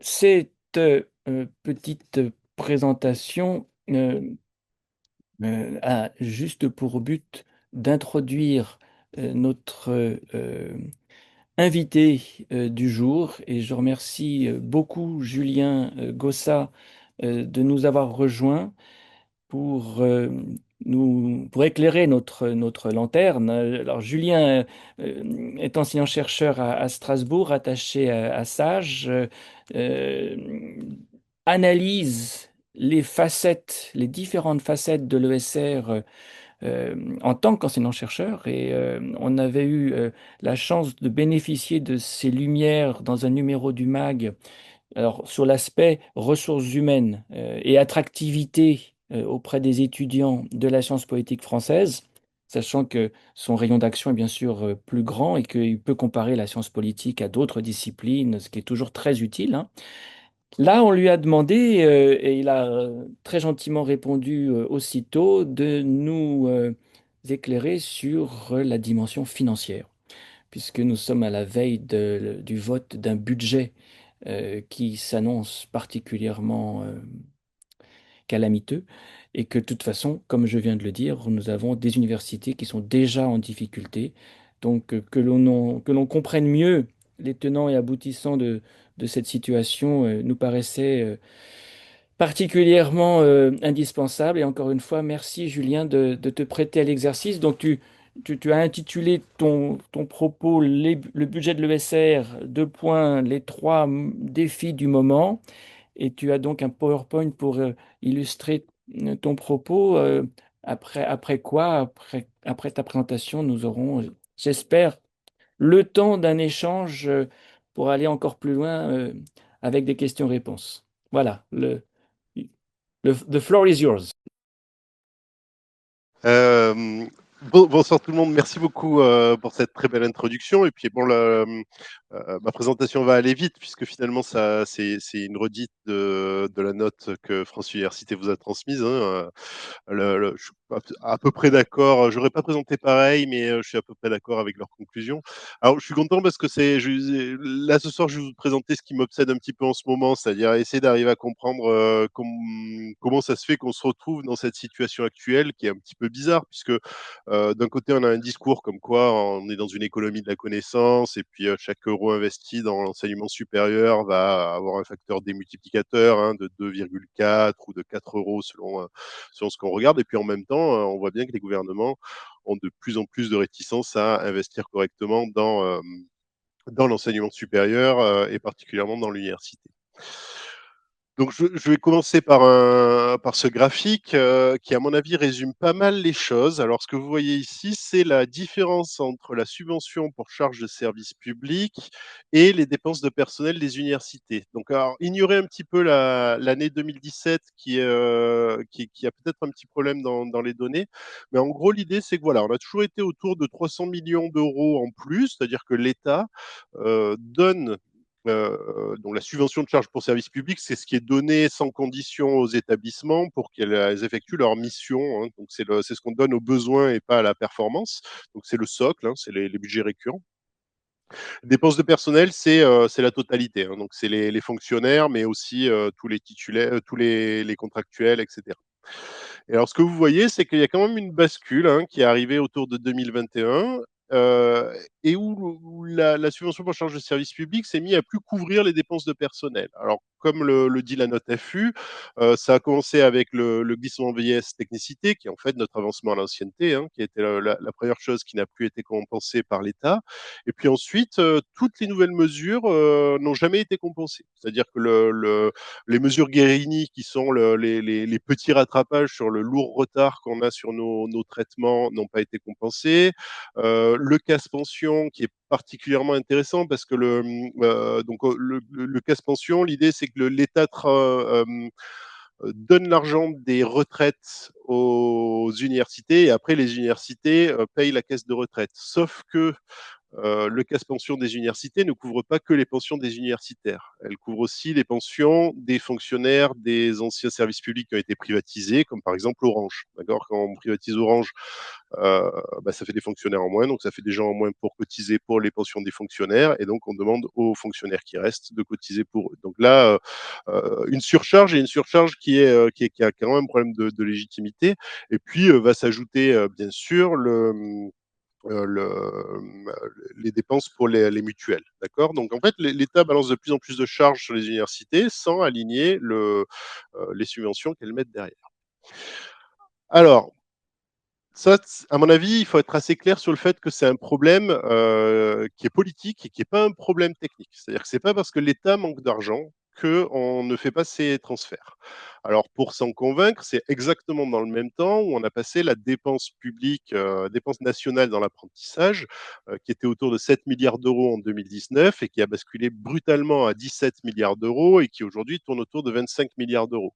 Cette petite présentation a juste pour but d'introduire notre invité du jour et je remercie beaucoup Julien Gossa de nous avoir rejoints pour, pour éclairer notre lanterne. Alors, Julien est enseignant-chercheur à Strasbourg, attaché à Sage, euh, analyse les facettes, les différentes facettes de l'ESR en tant qu'enseignant-chercheur. Et on avait eu la chance de bénéficier de ces lumières dans un numéro du MAG alors, sur l'aspect ressources humaines et attractivité auprès des étudiants de la science politique française, sachant que son rayon d'action est bien sûr plus grand et qu'il peut comparer la science politique à d'autres disciplines, ce qui est toujours très utile, hein. Là, on lui a demandé, et il a très gentiment répondu aussitôt, de nous éclairer sur la dimension financière puisque nous sommes à la veille du vote d'un budget qui s'annonce particulièrement calamiteux, et que de toute façon, comme je viens de le dire, nous avons des universités qui sont déjà en difficulté. Donc que l'on comprenne mieux les tenants et aboutissants de cette situation nous paraissait particulièrement indispensable. Et encore une fois, merci Julien de te prêter à l'exercice. Donc tu as intitulé ton propos le budget de l'ESR, deux points, les trois défis du moment. Et tu as donc un PowerPoint pour illustrer ton propos. Après quoi, après ta présentation, nous aurons, j'espère, le temps d'un échange pour aller encore plus loin avec des questions-réponses. Voilà, the floor is yours. Euh, Bonsoir tout le monde, merci beaucoup pour cette très belle introduction. Et puis bon, ma présentation va aller vite puisque finalement c'est une redite de la note que France Université vous a transmise, hein. Je suis à peu près d'accord. J'aurais pas présenté pareil, mais je suis à peu près d'accord avec leurs conclusions. Alors, je suis content parce que là ce soir, je vais vous présenter ce qui m'obsède un petit peu en ce moment, c'est-à-dire essayer d'arriver à comprendre comment ça se fait qu'on se retrouve dans cette situation actuelle qui est un petit peu bizarre, puisque d'un côté, on a un discours comme quoi on est dans une économie de la connaissance, et puis chaque euro investi dans l'enseignement supérieur va avoir un facteur démultiplicateur, hein, de 2,4 ou de 4 euros selon ce qu'on regarde. Et puis en même temps, on voit bien que les gouvernements ont de plus en plus de réticence à investir correctement dans l'enseignement supérieur et particulièrement dans l'université. Donc, je vais commencer par ce graphique qui, à mon avis, résume pas mal les choses. Alors, ce que vous voyez ici, c'est la différence entre la subvention pour charges de service public et les dépenses de personnel des universités. Donc, alors, ignorez un petit peu l'année 2017 qui a peut-être un petit problème dans les données. Mais en gros, l'idée, c'est que voilà, on a toujours été autour de 300 millions d'euros en plus, c'est-à-dire que l'État donne donc la subvention de charges pour service public, c'est ce qui est donné sans condition aux établissements pour qu'elles effectuent leur mission, hein. Donc c'est ce qu'on donne aux besoins et pas à la performance. Donc c'est le socle, hein, c'est les budgets récurrents. Dépenses de personnel, c'est la totalité, hein. Donc c'est les fonctionnaires, mais aussi tous les titulaires, tous les contractuels, etc. Et alors, ce que vous voyez, c'est qu'il y a quand même une bascule, hein, qui est arrivée autour de 2021 et où la subvention pour charge de service public s'est mise à plus couvrir les dépenses de personnel. Alors, comme le dit la note FU, ça a commencé avec le glissement vieillesse technicité, qui est en fait notre avancement à l'ancienneté, hein, qui était la première chose qui n'a plus été compensée par l'État. Et puis ensuite, toutes les nouvelles mesures n'ont jamais été compensées. C'est-à-dire que les mesures Guérini, qui sont les petits rattrapages sur le lourd retard qu'on a sur nos traitements, n'ont pas été compensés. Le casse pension, qui est particulièrement intéressant parce que le casse pension, l'idée c'est que l'État donne l'argent des retraites aux universités et après les universités payent la caisse de retraite. Sauf que le casse pension des universités ne couvre pas que les pensions des universitaires. Elle couvre aussi les pensions des fonctionnaires des anciens services publics qui ont été privatisés, comme par exemple Orange. D'accord, quand on privatise Orange, ça fait des fonctionnaires en moins, donc ça fait des gens en moins pour cotiser pour les pensions des fonctionnaires, et donc on demande aux fonctionnaires qui restent de cotiser pour eux. Donc là, une surcharge, et une surcharge qui a quand même un problème de légitimité. Et puis va s'ajouter bien sûr les dépenses pour les mutuelles. D'accord. Donc en fait, l'État balance de plus en plus de charges sur les universités sans aligner les subventions qu'elles mettent derrière. Alors, ça, à mon avis, il faut être assez clair sur le fait que c'est un problème qui est politique et qui n'est pas un problème technique. C'est-à-dire que ce n'est pas parce que l'État manque d'argent qu'on ne fait pas ces transferts. Alors, pour s'en convaincre, c'est exactement dans le même temps où on a passé la dépense publique, dépense nationale dans l'apprentissage, qui était autour de 7 milliards d'euros en 2019 et qui a basculé brutalement à 17 milliards d'euros et qui aujourd'hui tourne autour de 25 milliards d'euros.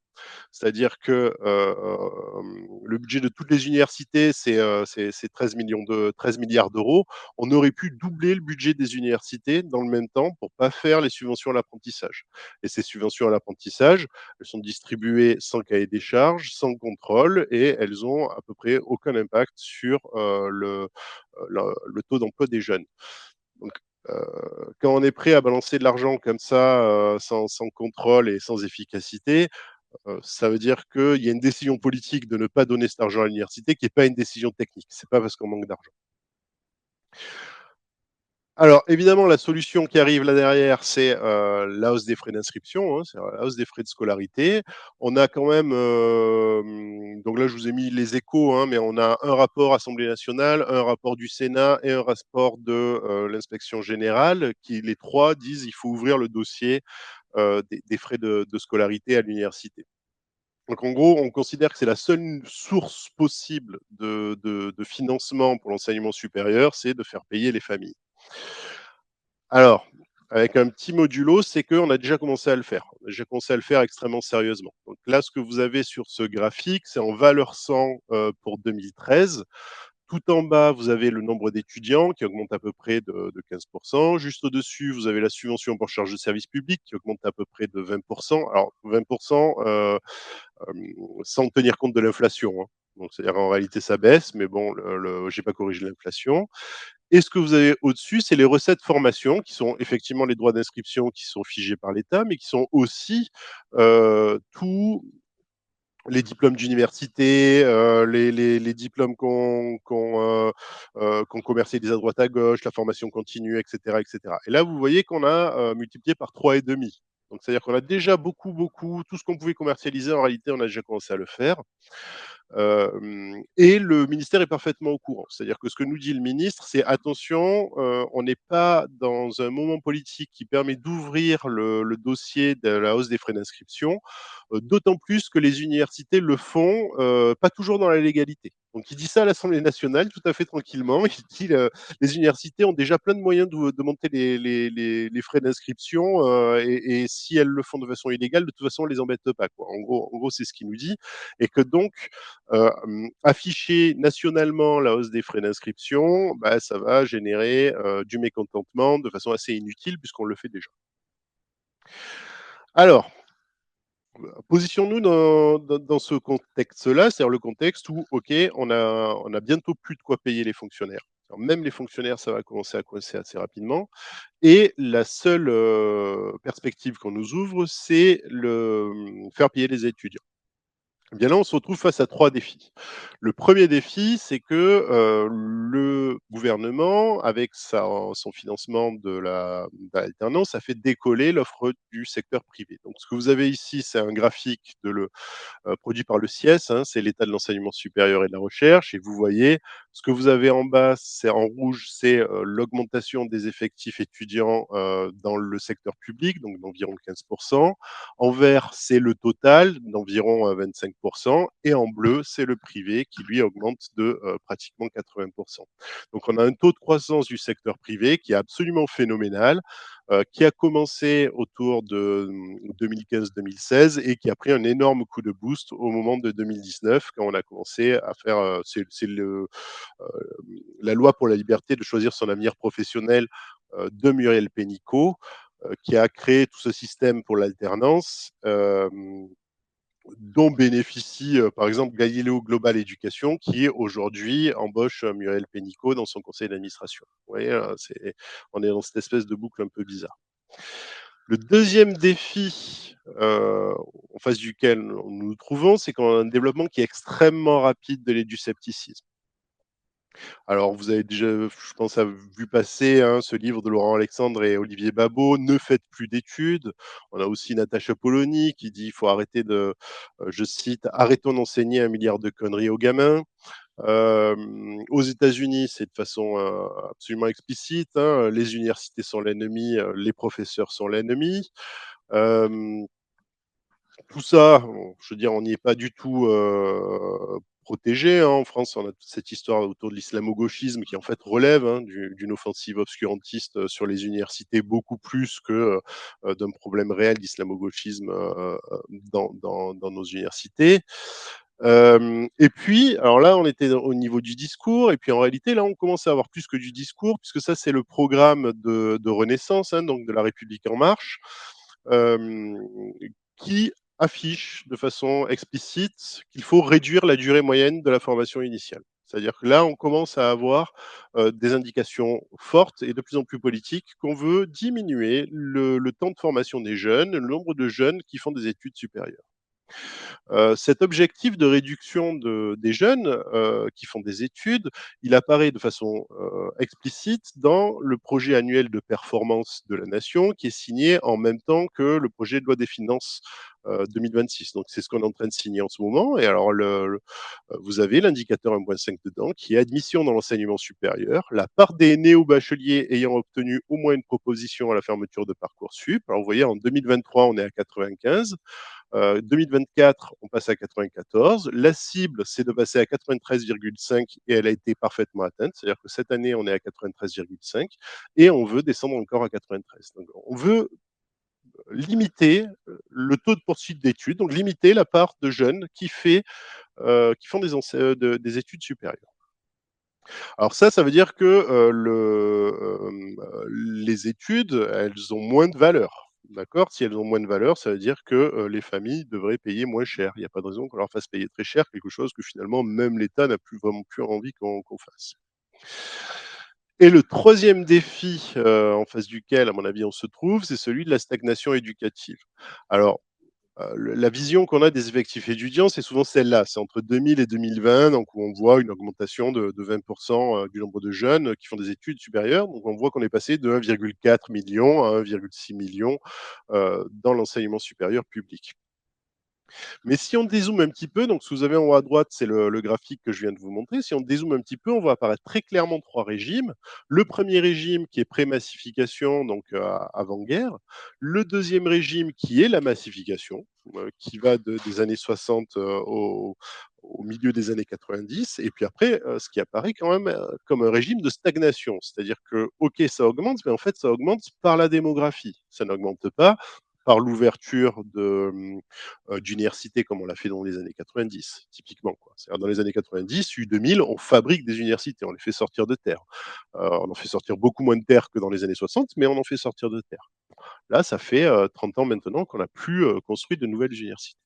C'est-à-dire que le budget de toutes les universités, c'est 13 milliards d'euros. On aurait pu doubler le budget des universités dans le même temps pour pas faire les subventions à l'apprentissage. Et ces subventions à l'apprentissage, elles sont distribuées sans cahier des charges, sans contrôle, et elles ont à peu près aucun impact sur le taux d'emploi des jeunes. Donc, quand on est prêt à balancer de l'argent comme ça, sans contrôle et sans efficacité, ça veut dire qu'il y a une décision politique de ne pas donner cet argent à l'université qui n'est pas une décision technique. C'est pas parce qu'on manque d'argent. Alors, évidemment, la solution qui arrive là derrière, c'est la hausse des frais d'inscription, hein, c'est la hausse des frais de scolarité. On a quand même, donc là, je vous ai mis les échos, hein, mais on a un rapport Assemblée nationale, un rapport du Sénat et un rapport de l'inspection générale, qui les trois disent qu'il faut ouvrir le dossier des frais de scolarité à l'université. Donc en gros, on considère que c'est la seule source possible de financement pour l'enseignement supérieur, c'est de faire payer les familles. Alors, avec un petit modulo, c'est qu'on a déjà commencé à le faire. On a déjà commencé à le faire extrêmement sérieusement. Donc là, ce que vous avez sur ce graphique, c'est en valeur 100 pour 2013. Tout en bas, vous avez le nombre d'étudiants qui augmente à peu près de 15%. Juste au-dessus, vous avez la subvention pour charge de service public qui augmente à peu près de 20%. Alors, 20% sans tenir compte de l'inflation, hein. Donc, c'est-à-dire en réalité, ça baisse, mais bon, j'ai pas corrigé l'inflation. Et ce que vous avez au-dessus, c'est les recettes formation, qui sont effectivement les droits d'inscription qui sont figés par l'État, mais qui sont aussi tous les diplômes d'université, les diplômes qu'on commercialise à droite à gauche, la formation continue, etc., etc. Et là, vous voyez qu'on a multiplié par 3,5. Donc, c'est-à-dire qu'on a déjà beaucoup, tout ce qu'on pouvait commercialiser, en réalité, on a déjà commencé à le faire. Et le ministère est parfaitement au courant. C'est-à-dire que ce que nous dit le ministre, c'est attention, on n'est pas dans un moment politique qui permet d'ouvrir le dossier de la hausse des frais d'inscription, d'autant plus que les universités le font pas toujours dans la légalité. Donc il dit ça à l'Assemblée nationale tout à fait tranquillement. Il dit les universités ont déjà plein de moyens de monter les frais d'inscription et si elles le font de façon illégale, de toute façon, on les embête pas. Quoi. En gros, c'est ce qu'il nous dit. Et que donc, afficher nationalement la hausse des frais d'inscription, bah, ça va générer du mécontentement de façon assez inutile puisqu'on le fait déjà. Alors, positionnons-nous dans ce contexte-là, c'est-à-dire le contexte où, OK, on a bientôt plus de quoi payer les fonctionnaires. Alors, même les fonctionnaires, ça va commencer à coincer assez rapidement. Et la seule perspective qu'on nous ouvre, c'est faire payer les étudiants. Eh bien là, on se retrouve face à 3 défis. Le premier défi, c'est que le gouvernement, avec son financement de l'alternance, a fait décoller l'offre du secteur privé. Donc ce que vous avez ici, c'est un graphique produit par le CIES, hein, c'est l'État de l'enseignement supérieur et de la recherche. Et vous voyez, ce que vous avez en bas, c'est en rouge, c'est l'augmentation des effectifs étudiants dans le secteur public, donc d'environ 15%. En vert, c'est le total, d'environ 25%. Et en bleu, c'est le privé qui, lui, augmente de pratiquement 80%. Donc on a un taux de croissance du secteur privé qui est absolument phénoménal. qui a commencé autour de 2015-2016 et qui a pris un énorme coup de boost au moment de 2019 quand on a commencé à faire, la loi pour la liberté de choisir son avenir professionnel de Muriel Pénicaud, qui a créé tout ce système pour l'alternance, dont bénéficie par exemple Galileo Global Education, qui aujourd'hui embauche Muriel Pénicaud dans son conseil d'administration. Vous voyez, on est dans cette espèce de boucle un peu bizarre. Le deuxième défi en face duquel nous nous trouvons, c'est qu'on a un développement qui est extrêmement rapide de l'éduscepticisme. Alors, vous avez déjà, je pense, vu passer ce livre de Laurent Alexandre et Olivier Babot, Ne faites plus d'études. On a aussi Natacha Polony qui dit il faut arrêter de, je cite, arrêtons d'enseigner 1 milliard de conneries aux gamins. Aux États-Unis, c'est de façon absolument explicite. Les universités sont l'ennemi, les professeurs sont l'ennemi. Tout ça, je veux dire, on n'y est pas du tout protégé. En France, on a toute cette histoire autour de l'islamo-gauchisme qui en fait relève d'une offensive obscurantiste sur les universités beaucoup plus que d'un problème réel d'islamo-gauchisme dans nos universités. Et puis, alors là, on était au niveau du discours, et puis en réalité, là, on commence à avoir plus que du discours, puisque ça, c'est le programme de Renaissance, donc de la République en marche, euh, qui affiche de façon explicite qu'il faut réduire la durée moyenne de la formation initiale. C'est-à-dire que là, on commence à avoir des indications fortes et de plus en plus politiques qu'on veut diminuer le temps de formation des jeunes, le nombre de jeunes qui font des études supérieures. Cet objectif de réduction des jeunes qui font des études, il apparaît de façon explicite dans le projet annuel de performance de la nation qui est signé en même temps que le projet de loi des finances 2026. Donc c'est ce qu'on est en train de signer en ce moment. Et alors vous avez l'indicateur 1.5 dedans qui est admission dans l'enseignement supérieur, la part des néo-bacheliers ayant obtenu au moins une proposition à la fermeture de Parcoursup. Alors vous voyez, en 2023, on est à 95. 2024, on passe à 94. La cible, c'est de passer à 93,5 et elle a été parfaitement atteinte. C'est-à-dire que cette année, on est à 93,5 et on veut descendre encore à 93. Donc, on veut limiter le taux de poursuite d'études, donc limiter la part de jeunes qui font des études supérieures. Alors ça veut dire que les études, elles ont moins de valeur. D'accord. Si elles ont moins de valeur, ça veut dire que les familles devraient payer moins cher. Il n'y a pas de raison qu'on leur fasse payer très cher quelque chose que finalement même l'État n'a plus vraiment plus envie qu'on fasse. Et le troisième défi en face duquel, à mon avis, on se trouve, c'est celui de la stagnation éducative. Alors, la vision qu'on a des effectifs étudiants, c'est souvent celle-là. C'est entre 2000 et 2020, donc où on voit une augmentation de 20% du nombre de jeunes qui font des études supérieures. Donc on voit qu'on est passé de 1,4 million à 1,6 million dans l'enseignement supérieur public. Mais si on dézoome un petit peu, donc ce que vous avez en haut à droite, c'est le graphique que je viens de vous montrer. Si on dézoome un petit peu, on voit apparaître très clairement trois régimes. Le premier régime qui est pré-massification, donc avant-guerre. Le deuxième régime qui est la massification, qui va des années 60 au milieu des années 90. Et puis après, ce qui apparaît quand même comme un régime de stagnation. C'est-à-dire que, OK, ça augmente, mais en fait, ça augmente par la démographie. Ça n'augmente pas par l'ouverture d'universités comme on l'a fait dans les années 90, typiquement. C'est-à-dire dans les années 90, U2000, on fabrique des universités, on les fait sortir de terre. On en fait sortir beaucoup moins de terre que dans les années 60, mais on en fait sortir de terre. Là, ça fait 30 ans maintenant qu'on n'a plus construit de nouvelles universités.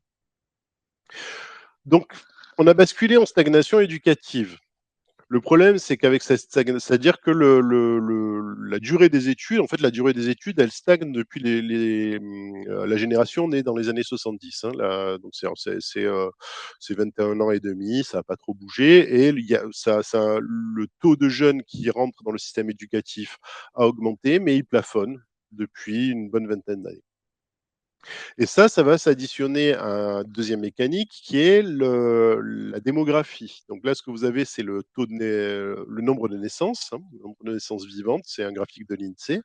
Donc, on a basculé en stagnation éducative. Le problème, c'est qu'avec c'est-à-dire que la durée des études, en fait, la durée des études, elle stagne depuis la génération née dans les années 70. Donc c'est 21 ans et demi, ça n'a pas trop bougé, et le taux de jeunes qui rentrent dans le système éducatif a augmenté, mais il plafonne depuis une bonne vingtaine d'années. Et ça va s'additionner à un deuxième mécanique qui est la démographie. Donc là, ce que vous avez, c'est le le nombre de naissances, le nombre de naissances vivantes, c'est un graphique de l'INSEE.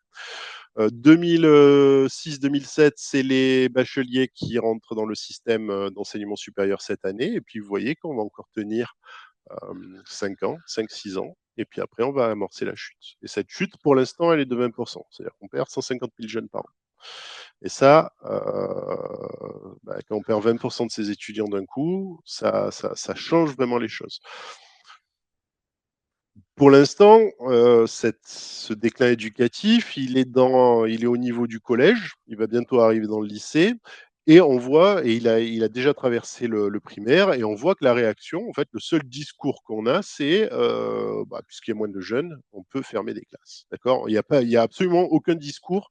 2006-2007, c'est les bacheliers qui rentrent dans le système d'enseignement supérieur cette année. Et puis, vous voyez qu'on va encore tenir 5 ans, 5-6 ans et puis après, on va amorcer la chute. Et cette chute, pour l'instant, elle est de 20%. C'est-à-dire qu'on perd 150 000 jeunes par an. Et ça, quand on perd 20% de ses étudiants d'un coup, ça change vraiment les choses. Pour l'instant, ce déclin éducatif, il est au niveau du collège, il va bientôt arriver dans le lycée, et on voit, et il a déjà traversé le primaire, et on voit que la réaction, en fait, le seul discours qu'on a, c'est puisqu'il y a moins de jeunes, on peut fermer des classes. D'accord. Il y a absolument aucun discours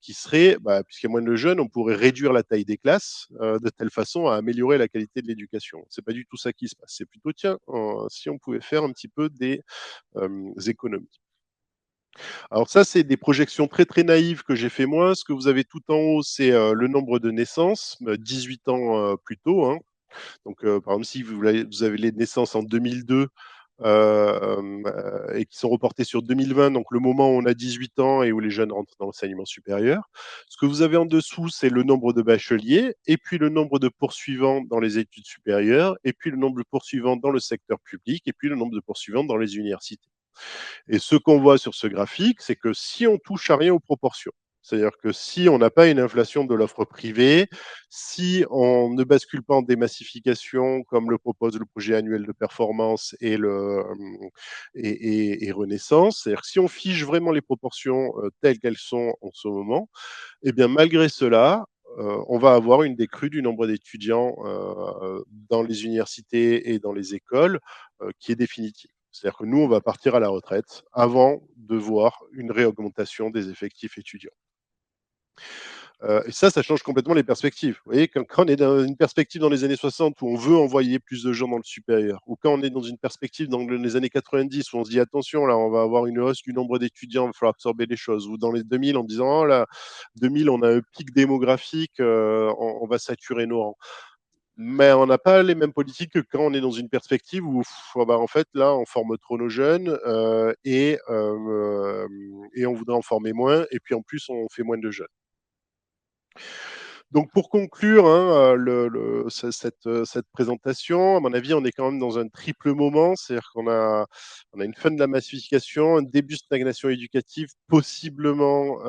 qui serait, puisqu'il y a moins de jeunes, on pourrait réduire la taille des classes de telle façon à améliorer la qualité de l'éducation. C'est pas du tout ça qui se passe. C'est plutôt, tiens, si on pouvait faire un petit peu des économies. Alors ça, c'est des projections très très naïves que j'ai fait moi. Ce que vous avez tout en haut, c'est le nombre de naissances, 18 ans plus tôt, hein. Donc, par exemple, si vous avez les naissances en 2002 et qui sont reportées sur 2020, donc le moment où on a 18 ans et où les jeunes rentrent dans l'enseignement supérieur. Ce que vous avez en dessous, c'est le nombre de bacheliers, et puis le nombre de poursuivants dans les études supérieures, et puis le nombre de poursuivants dans le secteur public, et puis le nombre de poursuivants dans les universités. Et ce qu'on voit sur ce graphique, c'est que si on touche à rien aux proportions, c'est-à-dire que si on n'a pas une inflation de l'offre privée, si on ne bascule pas en démassification comme le propose le projet annuel de performance et Renaissance, c'est-à-dire que si on fige vraiment les proportions telles qu'elles sont en ce moment, eh bien malgré cela, on va avoir une décrue du nombre d'étudiants dans les universités et dans les écoles qui est définitive. C'est-à-dire que nous, on va partir à la retraite avant de voir une réaugmentation des effectifs étudiants. Et ça change complètement les perspectives. Vous voyez, quand on est dans une perspective dans les années 60 où on veut envoyer plus de gens dans le supérieur, ou quand on est dans une perspective dans les années 90 où on se dit attention, là, on va avoir une hausse du nombre d'étudiants, il va falloir absorber les choses, ou dans les 2000 en disant oh là, 2000, on a un pic démographique, on va saturer nos rangs. Mais on n'a pas les mêmes politiques que quand on est dans une perspective où, en fait, là, on forme trop nos jeunes et on voudrait en former moins, et puis en plus, on fait moins de jeunes. Donc pour conclure hein, cette présentation, à mon avis, on est quand même dans un triple moment, c'est-à-dire on a une fin de la massification, un début de stagnation éducative, possiblement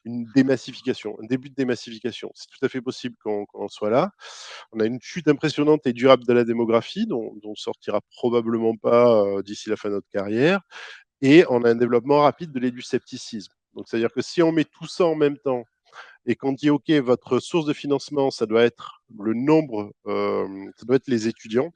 une démassification, un début de démassification. C'est tout à fait possible qu'on soit là. On a une chute impressionnante et durable de la démographie, dont on sortira probablement pas d'ici la fin de notre carrière, et on a un développement rapide de l'éducepticisme. Donc, c'est-à-dire que si on met tout ça en même temps et qu'on dit, OK, votre source de financement, ça doit être le nombre, ça doit être les étudiants,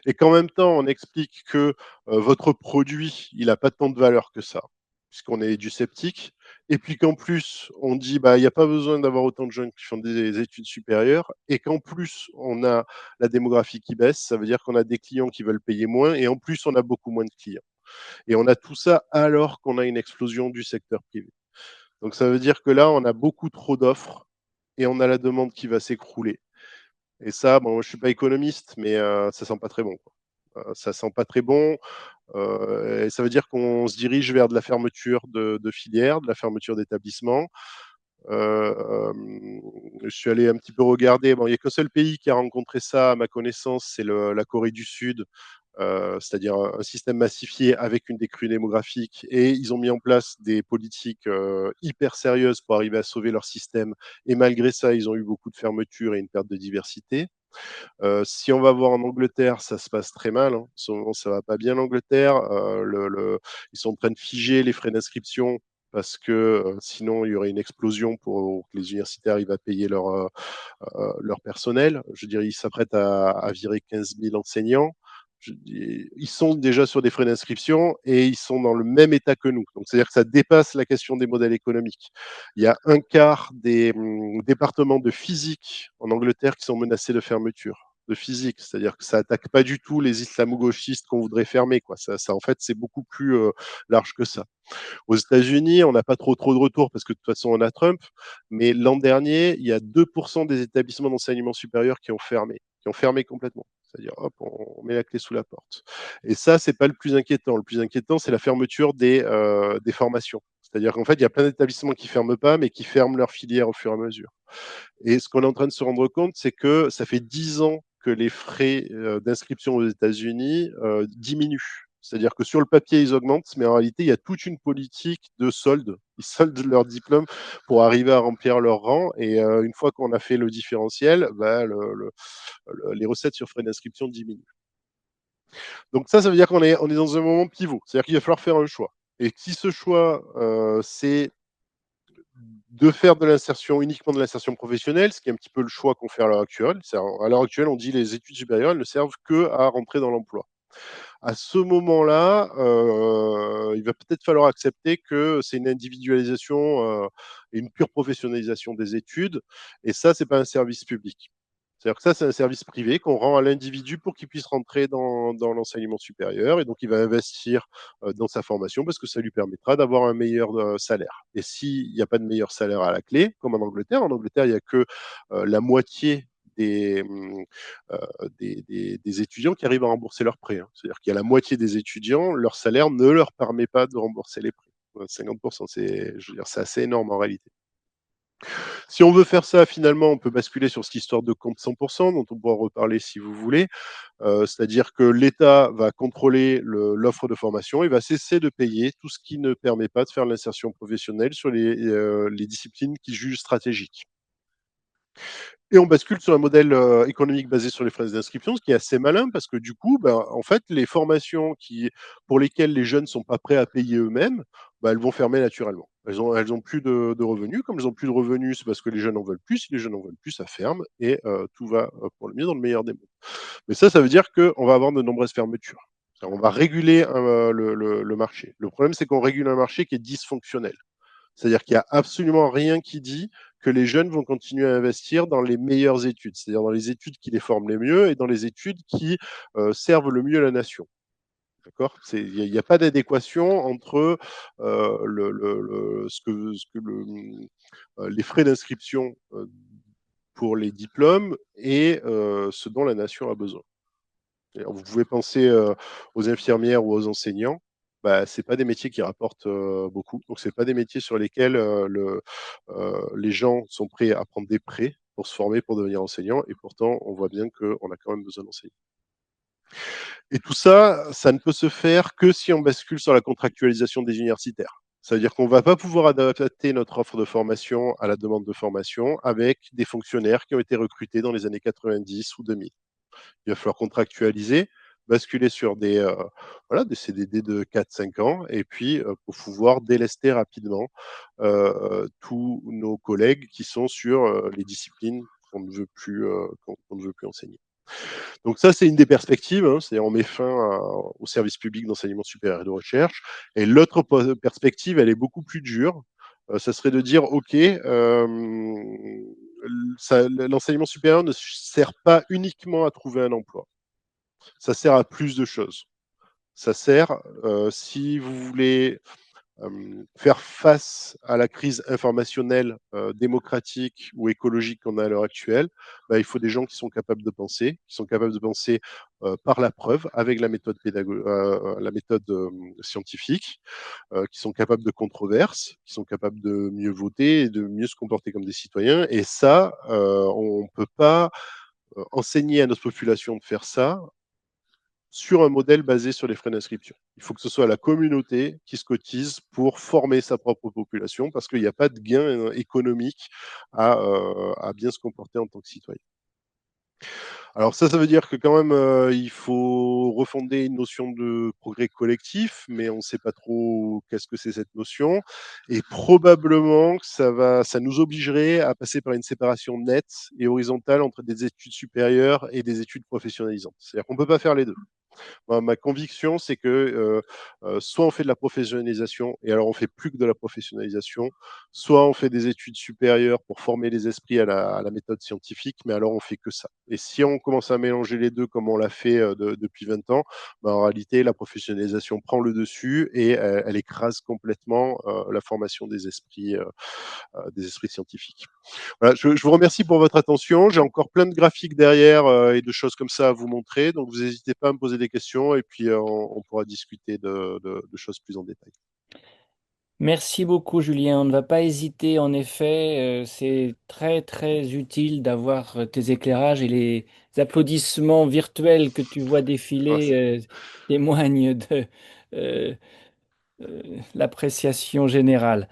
et qu'en même temps, on explique que votre produit, il n'a pas tant de valeur que ça, puisqu'on est du sceptique, et puis qu'en plus, on dit, il n'y a pas besoin d'avoir autant de jeunes qui font des études supérieures, et qu'en plus, on a la démographie qui baisse, ça veut dire qu'on a des clients qui veulent payer moins, et en plus, on a beaucoup moins de clients. Et on a tout ça alors qu'on a une explosion du secteur privé. Donc ça veut dire que là, on a beaucoup trop d'offres et on a la demande qui va s'écrouler. Et ça, bon, moi, je suis pas économiste, mais ça sent pas très bon, quoi. Ça sent pas très bon. Et ça veut dire qu'on se dirige vers de la fermeture de filières, de la fermeture d'établissements. Je suis allé un petit peu regarder. Bon, il n'y a qu'un seul pays qui a rencontré ça, à ma connaissance, c'est la Corée du Sud, c'est-à-dire un système massifié avec une décrue démographique. Et ils ont mis en place des politiques hyper sérieuses pour arriver à sauver leur système. Et malgré ça, ils ont eu beaucoup de fermetures et une perte de diversité. Si on va voir en Angleterre, ça se passe très mal. Hein. En ce moment, ça va pas bien l'Angleterre. Ils sont en train de figer les frais d'inscription parce que sinon il y aurait une explosion pour que les universités arrivent à payer leur personnel. Je dirais, ils s'apprêtent à virer 15 000 enseignants. Ils sont déjà sur des frais d'inscription et ils sont dans le même état que nous. Donc, c'est-à-dire que ça dépasse la question des modèles économiques. Il y a un quart des départements de physique en Angleterre qui sont menacés de fermeture de physique, c'est-à-dire que ça attaque pas du tout les islamo-gauchistes qu'on voudrait fermer, quoi. En fait, c'est beaucoup plus large que ça. Aux États-Unis, on n'a pas trop de retours parce que de toute façon, on a Trump. Mais l'an dernier, il y a 2% des établissements d'enseignement supérieur qui ont fermé complètement. C'est-à-dire, hop, on met la clé sous la porte. Et ça, c'est pas le plus inquiétant. Le plus inquiétant, c'est la fermeture des formations. C'est-à-dire qu'en fait, il y a plein d'établissements qui ferment pas, mais qui ferment leur filière au fur et à mesure. Et ce qu'on est en train de se rendre compte, c'est que ça fait 10 ans que les frais d'inscription aux États-Unis diminuent. C'est-à-dire que sur le papier, ils augmentent, mais en réalité, il y a toute une politique de solde. Ils soldent leur diplôme pour arriver à remplir leur rang. Et une fois qu'on a fait le différentiel, bah, les recettes sur frais d'inscription diminuent. Donc ça veut dire on est dans un moment pivot. C'est-à-dire qu'il va falloir faire un choix. Et si ce choix, c'est de faire de l'insertion, uniquement de l'insertion professionnelle, ce qui est un petit peu le choix qu'on fait à l'heure actuelle. À l'heure actuelle, on dit les études supérieures, elles ne servent que à rentrer dans l'emploi. À ce moment-là, il va peut-être falloir accepter que c'est une individualisation et une pure professionnalisation des études. Et ça, c'est pas un service public. C'est-à-dire que ça, c'est un service privé qu'on rend à l'individu pour qu'il puisse rentrer dans l'enseignement supérieur. Et donc, il va investir dans sa formation parce que ça lui permettra d'avoir un meilleur salaire. Et s'il n'y a pas de meilleur salaire à la clé, comme en Angleterre, il n'y a que la moitié des, des étudiants qui arrivent à rembourser leurs prêts. Hein. C'est-à-dire qu'il y a la moitié des étudiants, leur salaire ne leur permet pas de rembourser les prêts. 50%, je veux dire, c'est assez énorme en réalité. Si on veut faire ça, finalement, on peut basculer sur cette histoire de compte 100%, dont on pourra reparler si vous voulez. C'est-à-dire que l'État va contrôler l'offre de formation et va cesser de payer tout ce qui ne permet pas de faire l'insertion professionnelle sur les disciplines qu'il juge stratégiques. Et on bascule sur un modèle économique basé sur les frais d'inscription, ce qui est assez malin parce que du coup, ben, en fait, les formations pour lesquelles les jeunes ne sont pas prêts à payer eux-mêmes, ben, elles vont fermer naturellement. Elles ont plus de revenus. Comme elles ont plus de revenus, c'est parce que les jeunes en veulent plus. Si les jeunes en veulent plus, ça ferme et tout va pour le mieux dans le meilleur des mondes. Mais ça veut dire qu'on va avoir de nombreuses fermetures. On va réguler le marché. Le problème, c'est qu'on régule un marché qui est dysfonctionnel. C'est-à-dire qu'il n'y a absolument rien qui dit que les jeunes vont continuer à investir dans les meilleures études, c'est-à-dire dans les études qui les forment le mieux et dans les études qui servent le mieux la nation. D'accord. Il n'y a, pas d'adéquation entre les frais d'inscription pour les diplômes et ce dont la nation a besoin. Vous pouvez penser aux infirmières ou aux enseignants. Bah, ce pas des métiers qui rapportent beaucoup. Donc, ce pas des métiers sur lesquels les gens sont prêts à prendre des prêts pour se former, pour devenir enseignant. Et pourtant, on voit bien qu'on a quand même besoin d'enseignants. Et tout ça, ça ne peut se faire que si on bascule sur la contractualisation des universitaires. Ça veut dire qu'on ne va pas pouvoir adapter notre offre de formation à la demande de formation avec des fonctionnaires qui ont été recrutés dans les années 90 ou 2000. Il va falloir contractualiser, basculer sur des CDD de 4-5 ans, et puis pour pouvoir délester rapidement tous nos collègues qui sont sur les disciplines qu'on ne veut plus, qu'on ne veut plus enseigner. Donc ça, c'est une des perspectives, hein, c'est on met fin au service public d'enseignement supérieur et de recherche. Et l'autre perspective, elle est beaucoup plus dure. Ça serait de dire, OK, l'enseignement supérieur ne sert pas uniquement à trouver un emploi. Ça sert à plus de choses. Ça sert, si vous voulez faire face à la crise informationnelle démocratique ou écologique qu'on a à l'heure actuelle, bah, il faut des gens qui sont capables de penser, qui sont capables de penser par la preuve, avec la méthode scientifique, qui sont capables de controverses, qui sont capables de mieux voter et de mieux se comporter comme des citoyens. Et ça, on ne peut pas enseigner à notre population de faire ça sur un modèle basé sur les frais d'inscription. Il faut que ce soit la communauté qui se cotise pour former sa propre population parce qu'il n'y a pas de gain économique à bien se comporter en tant que citoyen. Alors ça veut dire que quand même, il faut refonder une notion de progrès collectif, mais on ne sait pas trop qu'est-ce que c'est cette notion. Et probablement que ça nous obligerait à passer par une séparation nette et horizontale entre des études supérieures et des études professionnalisantes. C'est-à-dire qu'on ne peut pas faire les deux. Ma conviction, c'est que soit on fait de la professionnalisation, et alors on fait plus que de la professionnalisation, soit on fait des études supérieures pour former les esprits à la méthode scientifique, mais alors on fait que ça. Et si on commence à mélanger les deux comme on l'a fait depuis 20 ans, bah, en réalité, la professionnalisation prend le dessus et elle écrase complètement la formation des esprits scientifiques. Voilà, je vous remercie pour votre attention. J'ai encore plein de graphiques derrière et de choses comme ça à vous montrer. Donc, vous n'hésitez pas à me poser des questions et puis on pourra discuter de choses plus en détail. Merci beaucoup, Julien. On ne va pas hésiter, en effet. C'est très, très utile d'avoir tes éclairages et les applaudissements virtuels que tu vois Ah, défiler témoignent de euh, l'appréciation générale.